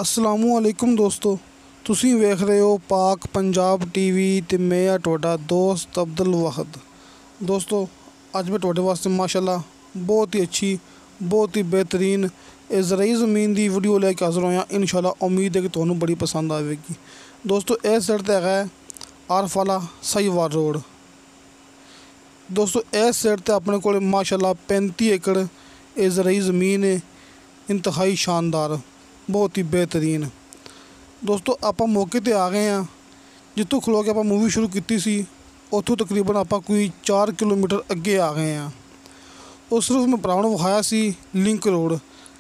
अस्सलामुअलैकुम दोस्तों, तुसीं वेख रहे हो पाक पंजाब टीवी ते मैं आ तुहाडा दोस्त अब्दुल वाहद। दोस्तों अज मैं तुहाडे वास्ते माशाल्लाह बहुत ही अच्छी, बहुत ही बेहतरीन ज़रई ज़मीन दी वीडियो लेके हाज़र होया। इंशाल्लाह उम्मीद है कि तुहानू बड़ी पसंद आएगी। दोस्तों इस साइड ते है आरफ वाला साहिवाल रोड। दोस्तों इस साइड ते अपने को माशाल्लाह 35 एकड़ ज़रई ज़मीन है, इंतहाई शानदार, बहुत ही बेहतरीन। दोस्तों आप मौके ते आ गए हैं जितों खलो के आप मूवी शुरू की सी, उतों तकरीबन आप कोई 4 किलोमीटर अगे आ गए हैं। और सिर्फ मैं भरावां नूं विखाया सी लिंक रोड,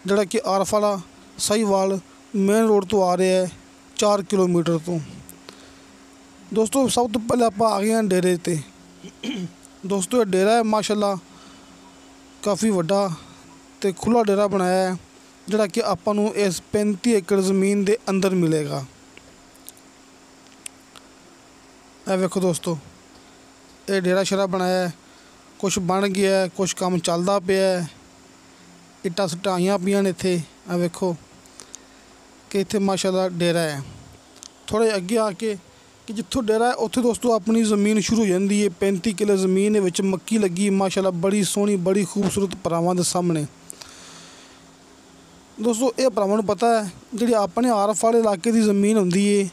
जिहड़ा कि आरफ वाला साहिवाल मेन रोड तो आ रहा है 4 किलोमीटर तो। दोस्तों सब तो पहले आप आ गए हैं डेरे ते। दोस्तों ये डेरा है माशाल्लाह काफ़ी वड्डा ते खुला डेरा बनाया है, जिहड़ा कि आपां नूं इस 35 एकड़ ज़मीन दे अंदर मिलेगा। ए वेखो दोस्तों, ये डेरा शेरा बनाया है, कुछ बन गया है, कुछ काम चलदा पिया है। इट्टां सट्टां आईयां पियां ने इत्थे। आ वेखो कि इत्थे माशाल्लाह डेरा है। थोड़े अगे आके कि जित्थों डेरा है उत्थे दोस्तों अपनी ज़मीन शुरू हो जाती है। 35 किले ज़मीन है, विच मक्की लगी माशाल्लाह, बड़ी सोहनी, बड़ी खूबसूरत भरावां दे सामने। दोस्तों ये भरावां नूं पता है जिहड़ी अपने आरफ वाले इलाके की ज़मीन हुंदी है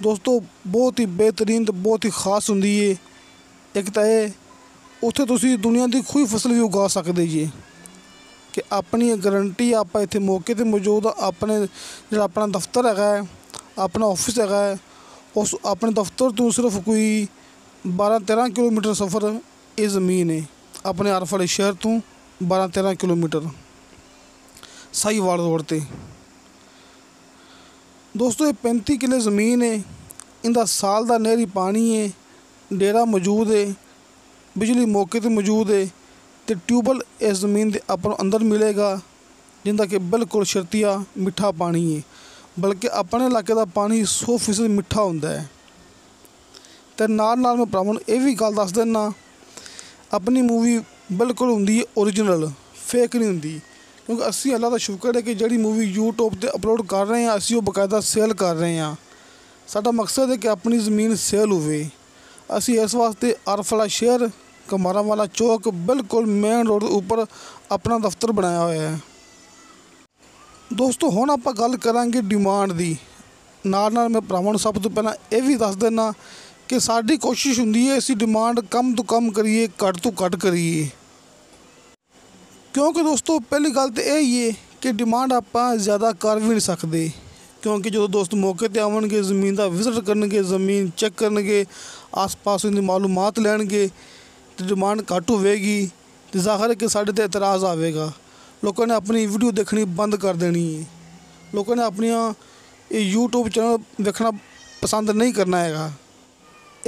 दोस्तों बहुत ही बेहतरीन तो बहुत ही खास हुंदी है। एक तो ये उत्थे तुसीं दुनिया की कोई फसल भी उगा सकते जी, कि अपनी गारंटी आप इत्थे मौके ते मौजूद। अपने जिहड़ा अपना दफ्तर है, अपना ऑफिस है, उस अपने दफ्तर तो सिर्फ कोई 12-13 किलोमीटर सफ़र ये ज़मीन है। अपने आरफ वाले शहर तो 12-13 किलोमीटर साहिवाल रोड ते। दोस्तों ये 35 किले ज़मीन है, इंदा साल दा नहरी पानी है, डेरा मौजूद है, बिजली मौके ते मौजूद है, तो ट्यूबल इस ज़मीन के अपन अंदर मिलेगा, जिंदा कि बिल्कुल शर्तिया मिठा पानी है। बल्कि अपने इलाके का पानी 100% मिठा होंदा है। तो नाल नाल मैं भरावां नूं ये भी गल दस देना, अपनी मूवी बिल्कुल हुंदी है ओरिजिनल, फेक नहीं हुंदी। क्योंकि असी अल्लाह का शुक्र है कि जिहड़ी मूवी यूट्यूब पर अपलोड कर रहे हैं असी वो बकायदा सेल कर रहे हैं। साडा मकसद है कि अपनी ज़मीन सेल होवे। असी इस वास्ते आरफ वाला शहर, कमारा वाला चौक, बिल्कुल मेन रोड ऊपर अपना दफ्तर बनाया हुआ है। दोस्तों हुण आपां गल करांगे डिमांड दी। नाल नाल मैं भरावां नूं सब तो पहलां ये भी दस देना कि साडी कोशिश हुंदी है असी डिमांड कम तो कम करिए, घट तो घट करिए। क्योंकि दोस्तों पहली गल तो यही है कि डिमांड आपां ज़्यादा कर भी नहीं सकते। क्योंकि जो दोस्त मौके पर आवणगे, ज़मीन का विजिट करनगे, ज़मीन चैक करनगे, आस पास उनकी मालूमात लैणगे, तो डिमांड घट होवेगी। तो ज़ाहिर है कि साढ़े ते एतराज़ आवेगा। लोगों ने अपनी वीडियो देखनी बंद कर देनी है। लोगों ने अपनी यूट्यूब चैनल देखना पसंद नहीं करना है।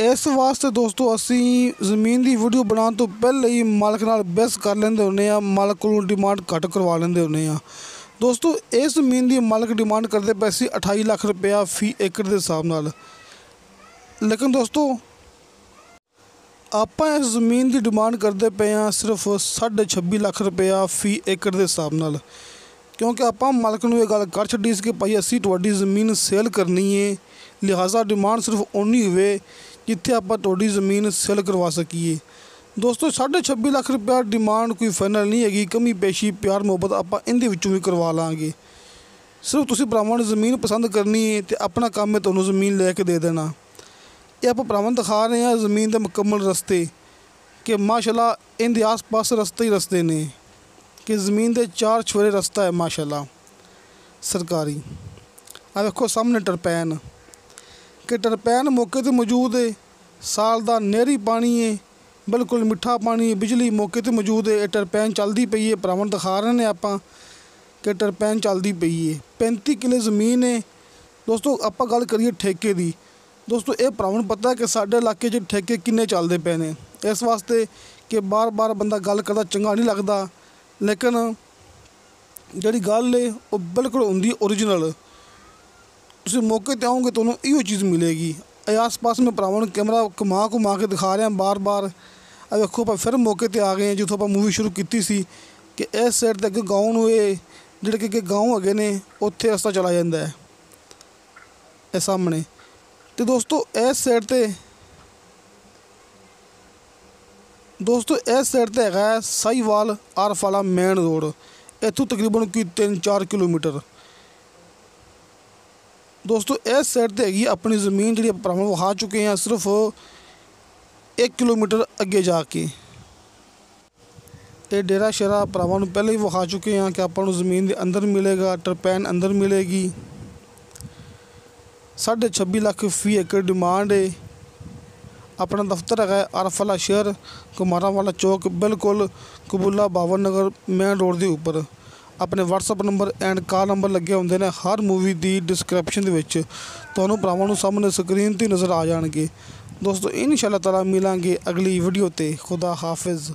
इस वास्ते दोस्तों असी ज़मीन की वीडियो बनाने तो पहले ही मालक नाल बहस कर लेंदे हुन्ने आ, मालक कोलों डिमांड घट करवा लेंदे हुन्ने आ। दोस्तों इस ज़मीन की मालक डिमांड करते पे सी 28 लाख रुपया फी एकड़ के हिसाब नाल। लेकिन दोस्तों आप इस ज़मीन की डिमांड करते पे हैं सिर्फ 26.5 लाख रुपया फी एकड़ के हिसाब नाल। क्योंकि आप मालक नूं ये गल कर छड्डी सी कि भाई असी तुहाडी ज़मीन सेल करनी है, लिहाजा डिमांड सिर्फ उन्नी होवे जिथे आप तुहाडी ज़मीन सेल करवा सकीए। दोस्तों 26.5 लाख रुपया डिमांड कोई फाइनल नहीं हैगी। कमी पेशी प्यार मुहब्बत आप इहदे विचों भी करवा लांगे। सिर्फ तुसीं भरावां ने ज़मीन पसंद करनी है तो अपना काम है तुहानूं ज़मीन लैके दे देना। ये आप भरावां दिखा रहे हैं ज़मीन के मुकम्मल रस्ते, कि माशाल्लाह इनके आस पास रस्ते ही रस्ते ने, कि ज़मीन के 4 चफेरे रस्ता है माशाल्लाह सरकारी। आ देखो सामने टरपैन, कि टरपैन मौके पर मौजूद है, साल का नहरी पानी है, बिल्कुल मिठा पानी है, बिजली मौके पर मौजूद है। टरपैन चलती पई है, भरावां दिखा रहे हैं आप कि टरपैन चलती पई है। 35 किले ज़मीन है। दोस्तों आप गल करिए ठेके की। दोस्तों ये भरावां नूं पता है कि साडे इलाके च ठेके किन्ने चलते पे ने, इस वास्ते कि बार बार बंदा गल करदा चंगा नहीं लगता। लेकिन जिहड़ी गल है वो बिल्कुल हुंदी ओरिजिनल। तुसीं मौके ते आओगे तुहानूं इहो चीज़ मिलेगी। आस पास में भरावां नूं कैमरा घुमा के दिखा रहे हैं बार बार। आ देखो आप फिर मौके पर आ गए हैं जिथों आप मूवी शुरू की सी, कि इस साइड ते अगे गाँव नूं जिहड़े कि गाँव हैगे ने उत्थे रस्ता चला जांदा है। ਇਹ ਸਾਹਮਣੇ। ਤੇ ਦੋਸਤੋ ਇਸ ਸਾਈਡ ਤੇ ਹੈਗਾ ਸਾਹੀਵਾਲ ਆਰਫ ਵਾਲਾ ਮੇਨ ਰੋਡ। ਇੱਥੋਂ ਤਕਰੀਬਨ ਕੋਈ 3-4 ਕਿਲੋਮੀਟਰ। ਦੋਸਤੋ ਇਸ ਸਾਈਡ ਤੇ ਹੈਗੀ ਆਪਣੀ ਜ਼ਮੀਨ ਜਿਹੜੀ ਆਪਾਂ ਭਰਾਵਾਂ ਨੂੰ ਵਿਖਾ ਚੁੱਕੇ ਹਾਂ ਸਿਰਫ 1 ਕਿਲੋਮੀਟਰ ਅੱਗੇ ਜਾ ਕੇ। ਇਹ ਡੇਰਾ ਸ਼ੇਰਾ ਭਰਾਵਾਂ ਨੂੰ ਪਹਿਲਾਂ ਹੀ ਵਿਖਾ ਚੁੱਕੇ ਹਾਂ ਕਿ ਆਪਾਂ ਨੂੰ ਜ਼ਮੀਨ ਦੇ ਅੰਦਰ ਮਿਲੇਗਾ, ਟਰਪੈਨ ਅੰਦਰ ਮਿਲੇਗੀ। 26.5 ਲੱਖ ਫੀ ਏਕੜ ਡਿਮਾਂਡ ਹੈ। ਆਪਣਾ ਦਫ਼ਤਰ ਹੈਗਾ ਆਰਫ ਵਾਲਾ ਸ਼ਹਿਰ, ਕੁਮਾਰਾਂ ਵਾਲਾ ਚੌਕ, ਬਿਲਕੁਲ ਕਬੂਲਾ ਬਾਵਨ ਨਗਰ ਮੇਨ ਰੋਡ ਦੇ ਉੱਪਰ। ਆਪਣੇ WhatsApp number end call number ਲੱਗੇ ਹੁੰਦੇ ਨੇ ਹਰ ਮੂਵੀ ਦੀ ਡਿਸਕ੍ਰਿਪਸ਼ਨ ਦੇ ਵਿੱਚ, ਤੁਹਾਨੂੰ ਭਰਾਵਾਂ ਨੂੰ ਸਾਹਮਣੇ ਸਕਰੀਨ 'ਤੇ ਨਜ਼ਰ ਆ ਜਾਣਗੇ। ਦੋਸਤੋ ਇਨਸ਼ਾ ਅੱਲਾਹ ਤਾਲਾ ਮਿਲਾਂਗੇ ਅਗਲੀ ਵੀਡੀਓ 'ਤੇ। ਖੁਦਾ ਹਾਫਿਜ਼।